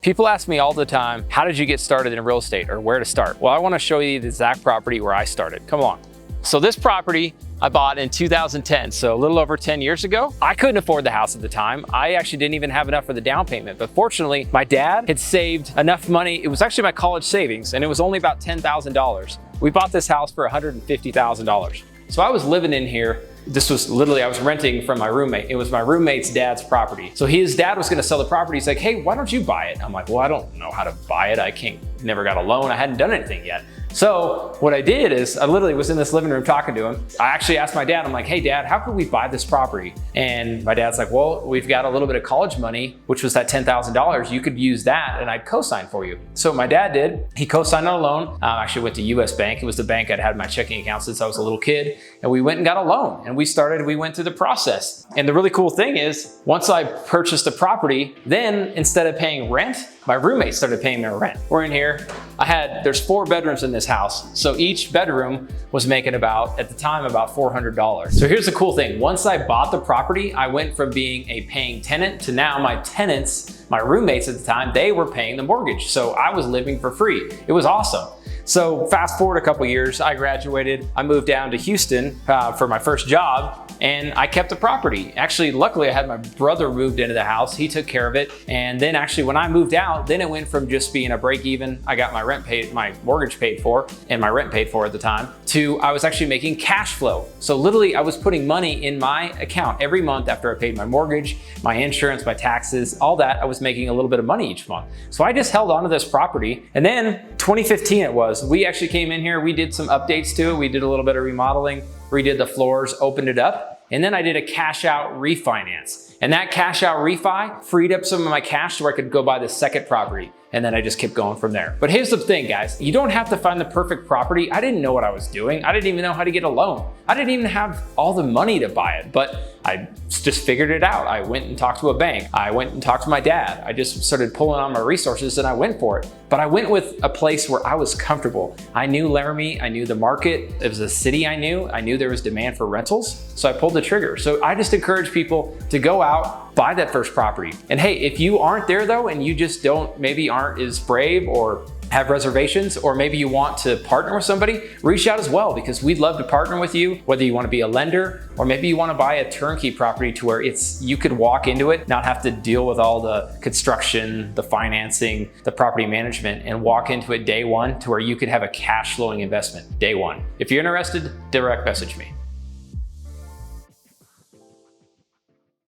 People ask me all the time, how did you get started in real estate or where to start? Well, I want to show you the exact property where I started. Come along. So this property I bought in 2010, so a little over 10 years ago. I couldn't afford the house at the time. I actually didn't even have enough for the down payment, but fortunately, my dad had saved enough money. It was actually my college savings, and it was only about $10,000. We bought this house for $150,000. So I was living in here. This was literally, I was renting from my roommate. It was my roommate's dad's property. So his dad was gonna sell the property. He's like, hey, why don't you buy it? I'm like, well, I don't know how to buy it. Never got a loan. I hadn't done anything yet. So what I did is I literally was in this living room talking to him. I actually asked my dad, I'm like, hey dad, how could we buy this property? And my dad's like, well, we've got a little bit of college money, which was that $10,000. You could use that and I'd co-sign for you. So my dad did, he co-signed on a loan. I actually went to US Bank. It was the bank I'd had my checking account since I was a little kid. And we went and got a loan and we went through the process. And the really cool thing is once I purchased the property, then instead of paying rent, my roommate started paying their rent. We're in here. There's 4 bedrooms in this house. So each bedroom was making at the time, about $400. So here's the cool thing. Once I bought the property, I went from being a paying tenant to now my tenants, my roommates at the time, they were paying the mortgage. So I was living for free. It was awesome. So fast forward a couple years, I graduated. I moved down to Houston for my first job, and I kept the property. Actually, luckily I had my brother moved into the house. He took care of it. And then actually when I moved out, then it went from just being a break even, I got my rent paid, my mortgage paid for, and my rent paid for at the time, to I was actually making cash flow. So literally I was putting money in my account every month after I paid my mortgage, my insurance, my taxes, all that. I was making a little bit of money each month. So I just held on to this property. And then 2015 it was, we actually came in here, we did some updates to it. We did a little bit of remodeling, redid the floors, opened it up. And then I did a cash out refinance. And that cash out refi freed up some of my cash so I could go buy the second property. And then I just kept going from there. But here's the thing, guys. You don't have to find the perfect property. I didn't know what I was doing. I didn't even know how to get a loan. I didn't even have all the money to buy it, but I just figured it out. I went and talked to a bank. I went and talked to my dad. I just started pulling on my resources and I went for it. But I went with a place where I was comfortable. I knew Laramie. I knew the market. It was a city I knew. I knew there was demand for rentals. So I pulled the trigger. So I just encourage people to go out, buy that first property. And hey, if you aren't there though, and you just maybe aren't as brave or have reservations, or maybe you want to partner with somebody, reach out as well, because we'd love to partner with you, whether you want to be a lender, or maybe you want to buy a turnkey property to where you could walk into it, not have to deal with all the construction, the financing, the property management, and walk into it day one to where you could have a cash flowing investment day one. If you're interested, direct message me.